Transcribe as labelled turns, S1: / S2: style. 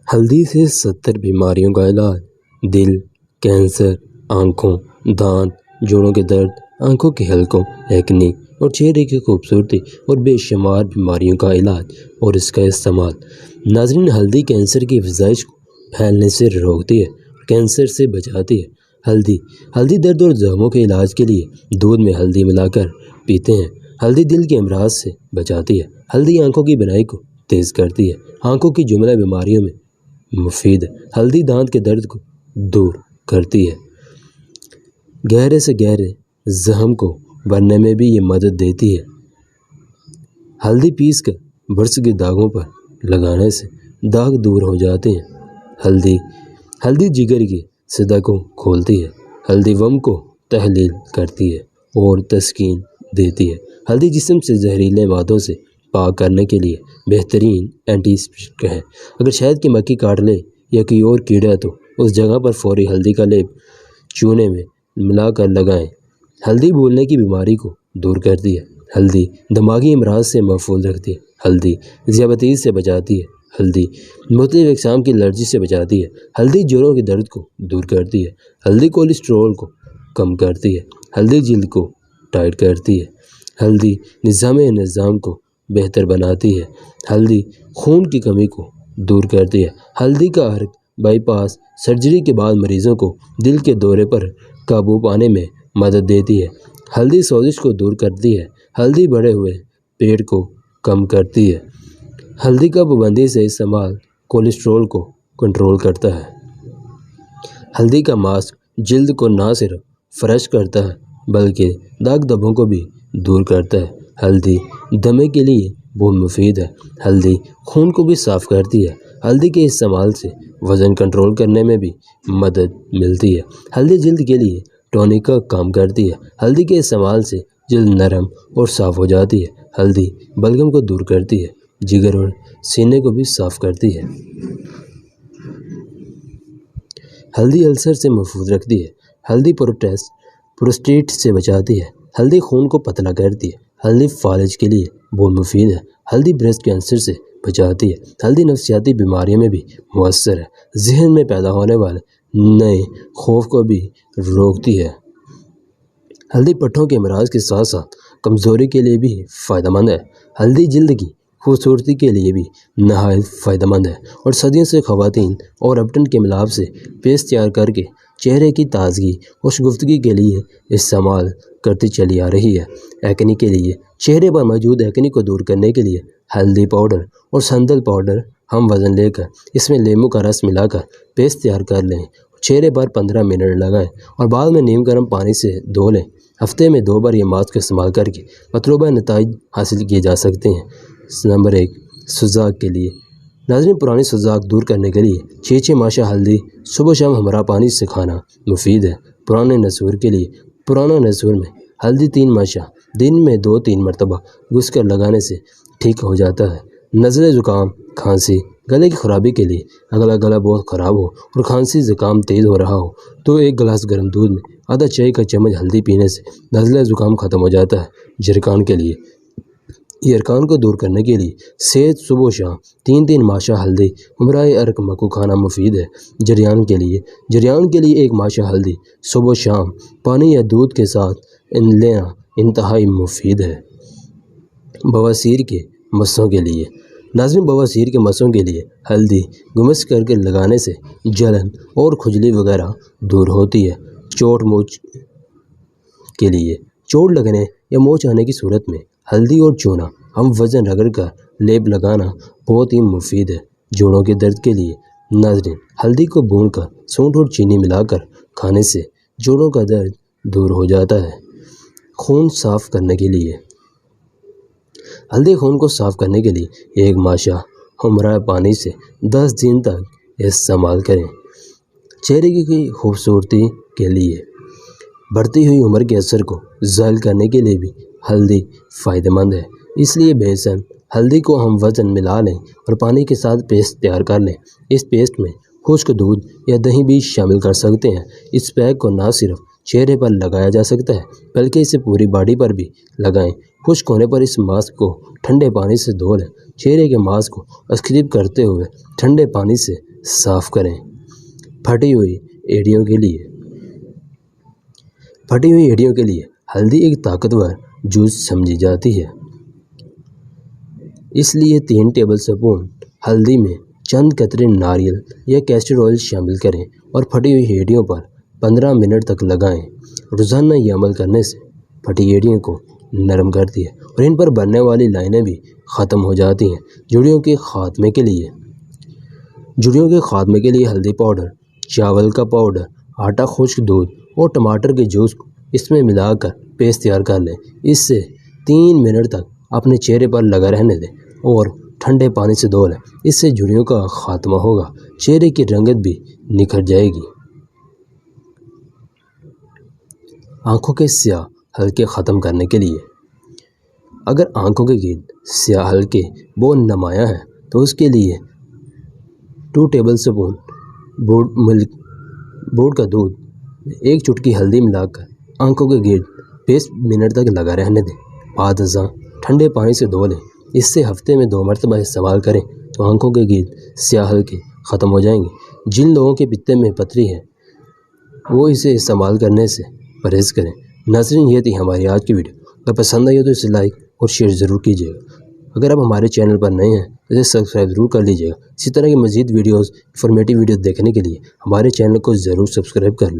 S1: ہلدی سے 70 بیماریوں کا علاج: دل، کینسر، آنکھوں، دانت، جوڑوں کے درد، آنکھوں کے حلقوں، ایکنی اور چہرے کی خوبصورتی اور بے شمار بیماریوں کا علاج اور اس کا استعمال۔ ناظرین، ہلدی کینسر کی افزائش کو پھیلنے سے روکتی ہے اور کینسر سے بچاتی ہے۔ ہلدی درد اور زخموں کے علاج کے لیے دودھ میں ہلدی ملا کر پیتے ہیں۔ ہلدی دل کے امراض سے بچاتی ہے۔ ہلدی آنکھوں کی بینائی کو تیز کرتی ہے۔ آنکھوں کی جملہ بیماریوں میں مفید ہے۔ ہلدی دانت کے درد کو دور کرتی ہے۔ گہرے سے گہرے زخم کو بھرنے میں بھی یہ مدد دیتی ہے۔ ہلدی پیس کر برس کے داغوں پر لگانے سے داغ دور ہو جاتے ہیں۔ ہلدی جگر کی سطح کو کھولتی ہے۔ ہلدی ورم کو تحلیل کرتی ہے اور تسکین دیتی ہے۔ ہلدی جسم سے زہریلے مادوں سے پاک کرنے کے لیے بہترین اینٹی سیپٹک ہے۔ اگر شہد کی مکھی کاٹ لے یا کوئی اور کیڑا تو اس جگہ پر فوری ہلدی کا لیپ چونے میں ملا کر لگائیں۔ ہلدی بھولنے کی بیماری کو دور کرتی ہے۔ ہلدی دماغی امراض سے محفوظ رکھتی ہے۔ ہلدی ذیابیطس سے بچاتی ہے۔ ہلدی مختلف اقسام کی الرجی سے بچاتی ہے۔ ہلدی جوڑوں کے درد کو دور کرتی ہے۔ ہلدی کولیسٹرول کو کم کرتی ہے۔ ہلدی جلد کو ٹائٹ کرتی ہے۔ ہلدی نظام کو بہتر بناتی ہے۔ ہلدی خون کی کمی کو دور کرتی ہے۔ ہلدی کا عرق بائی پاس سرجری کے بعد مریضوں کو دل کے دورے پر قابو پانے میں مدد دیتی ہے۔ ہلدی سوزش کو دور کرتی ہے۔ ہلدی بڑھے ہوئے پیٹ کو کم کرتی ہے۔ ہلدی کا پابندی سے استعمال کولیسٹرول کو کنٹرول کرتا ہے۔ ہلدی کا ماسک جلد کو نہ صرف فریش کرتا ہے بلکہ داغ دھبوں کو بھی دور کرتا ہے۔ ہلدی دمے کے لیے بہت مفید ہے۔ ہلدی خون کو بھی صاف کرتی ہے۔ ہلدی کے استعمال سے وزن کنٹرول کرنے میں بھی مدد ملتی ہے۔ ہلدی جلد کے لیے ٹونک کا کام کرتی ہے۔ ہلدی کے استعمال سے جلد نرم اور صاف ہو جاتی ہے۔ ہلدی بلغم کو دور کرتی ہے۔ جگر اور سینے کو بھی صاف کرتی ہے۔ ہلدی السر سے محفوظ رکھتی ہے۔ ہلدی پروسٹیٹ سے بچاتی ہے۔ ہلدی خون کو پتلا کرتی ہے۔ ہلدی فالج کے لیے بہت مفید ہے۔ ہلدی بریسٹ کینسر سے بچاتی ہے۔ ہلدی نفسیاتی بیماریوں میں بھی مؤثر ہے۔ ذہن میں پیدا ہونے والے نئے خوف کو بھی روکتی ہے۔ ہلدی پٹھوں کے امراض کے ساتھ ساتھ کمزوری کے لیے بھی فائدہ مند ہے۔ ہلدی جلد کی خوبصورتی کے لیے بھی نہایت فائدہ مند ہے اور صدیوں سے خواتین اور اپٹن کے ملاپ سے پیسٹ تیار کر کے چہرے کی تازگی اور شگفتگی کے لیے استعمال کرتی چلی آ رہی ہے۔ ایکنی کے لیے چہرے پر موجود ایکنی کو دور کرنے کے لیے ہلدی پاؤڈر اور سندل پاؤڈر ہم وزن لے کر اس میں لیموں کا رس ملا کر پیسٹ تیار کر لیں۔ چہرے پر 15 منٹ لگائیں اور بعد میں نیم گرم پانی سے دھو لیں۔ ہفتے میں 2 بار یہ ماسک استعمال کر کے مطلوبہ نتائج حاصل کیے جا سکتے ہیں۔ نمبر 1، سوزاک کے لیے۔ ناظرین، پرانی سوزاک دور کرنے کے لیے 6 ماشا ہلدی صبح و شام ہمارا پانی سے کھانا مفید ہے۔ پرانے نسور کے لیے پرانا نسور میں ہلدی 3 ماشا دن میں 2-3 مرتبہ گھس کر لگانے سے ٹھیک ہو جاتا ہے۔ نزلہ، زکام، کھانسی، گلے کی خرابی کے لیے اگر گلا بہت خراب ہو اور کھانسی زکام تیز ہو رہا ہو تو 1 گلاس گرم دودھ میں آدھا چائے کا چمچ ہلدی پینے سے نزلہ زکام ختم ہو جاتا ہے۔ جرکان کے لیے یرکان کو دور کرنے کے لیے صحت صبح و شام 3 ماشا ہلدی ہمراہ عرق مکو کھانا مفید ہے۔ جریان کے لیے 1 ماشا ہلدی صبح و شام پانی یا دودھ کے ساتھ لینا انتہائی مفید ہے۔ بواسیر کے مسوں کے لیے ناظرین، بواسیر کے مسوں کے لیے ہلدی گمس کر کے لگانے سے جلن اور کھجلی وغیرہ دور ہوتی ہے۔ چوٹ موچ کے لیے چوٹ لگنے یا موچ آنے کی صورت میں ہلدی اور چونا ہم وزن رگڑ کر لیپ لگانا بہت ہی مفید ہے۔ جوڑوں کے درد کے لیے ناظرین، ہلدی کو بھون کر سونٹھ اور چینی ملا کر کھانے سے جوڑوں کا درد دور ہو جاتا ہے۔ خون صاف کرنے کے لیے ہلدی خون کو صاف کرنے کے لیے 1 ماشا ہمراہ پانی سے 10 دن تک استعمال کریں۔ چہرے کی خوبصورتی کے لیے بڑھتی ہوئی عمر کے اثر کو ظاہر کرنے کے لیے بھی ہلدی فائدہ مند ہے۔ اس لیے بیسن ہلدی کو ہم وزن ملا لیں اور پانی کے ساتھ پیسٹ تیار کر لیں۔ اس پیسٹ میں خشک دودھ یا دہی بھی شامل کر سکتے ہیں۔ اس پیک کو نہ صرف چہرے پر لگایا جا سکتا ہے بلکہ اسے پوری باڈی پر بھی لگائیں۔ خشک ہونے پر اس ماسک کو ٹھنڈے پانی سے دھو لیں چہرے کے ماسک کو اسکریب کرتے ہوئے ٹھنڈے پانی سے صاف کریں۔ پھٹی ہوئی ایڑیوں کے لیے ہلدی ایک طاقتور جوس سمجھی جاتی ہے، اس لیے 3 ٹیبل اسپون ہلدی میں چند قطرے ناریل یا کیسٹر آئل شامل کریں اور پھٹی ہوئی ایڑیوں پر 15 منٹ تک لگائیں۔ روزانہ یہ عمل کرنے سے پھٹی ایڑیوں کو نرم کرتی ہے اور ان پر بننے والی لائنیں بھی ختم ہو جاتی ہیں۔ جھریوں کے خاتمے کے لیے ہلدی پاؤڈر، چاول کا پاؤڈر، آٹا، خشک دودھ اور ٹماٹر کے جوس کو اس میں ملا کر پیسٹ تیار کر لیں۔ اس سے 3 منٹ تک اپنے چہرے پر لگا رہنے دیں اور ٹھنڈے پانی سے دھو لیں۔ اس سے جھریوں کا خاتمہ ہوگا، چہرے کی رنگت بھی نکھر جائے گی۔ آنکھوں کے سیاہ حلقے ختم کرنے کے لیے اگر آنکھوں کے گرد سیاہ حلقے بہت نمایاں ہیں تو اس کے لیے 2 ٹیبل اسپون بوڑ کا دودھ میں 1 چٹکی ہلدی ملا کر آنکھوں کے گرد 20 منٹ تک لگا رہنے دیں۔ بعد ازاں ٹھنڈے پانی سے دھو لیں۔ اس سے ہفتے میں 2 مرتبہ استعمال کریں تو آنکھوں کے گرد سیاہ حلقے ختم ہو جائیں گے۔ جن لوگوں کے پتے میں پتھری ہے وہ اسے استعمال کرنے سے پرہیز کریں۔ ناظرین، یہ تھی ہماری آج کی ویڈیو۔ اگر پسند آئی ہو تو اسے لائک اور شیئر ضرور کیجیے گا۔ اگر آپ ہمارے چینل پر نئے ہیں تو اسے سبسکرائب ضرور کر لیجیے گا۔ اسی طرح کی مزید ویڈیوز، انفارمیٹیو ویڈیوز دیکھنے کے لیے ہمارے چینل کو ضرور سبسکرائب کر لیں۔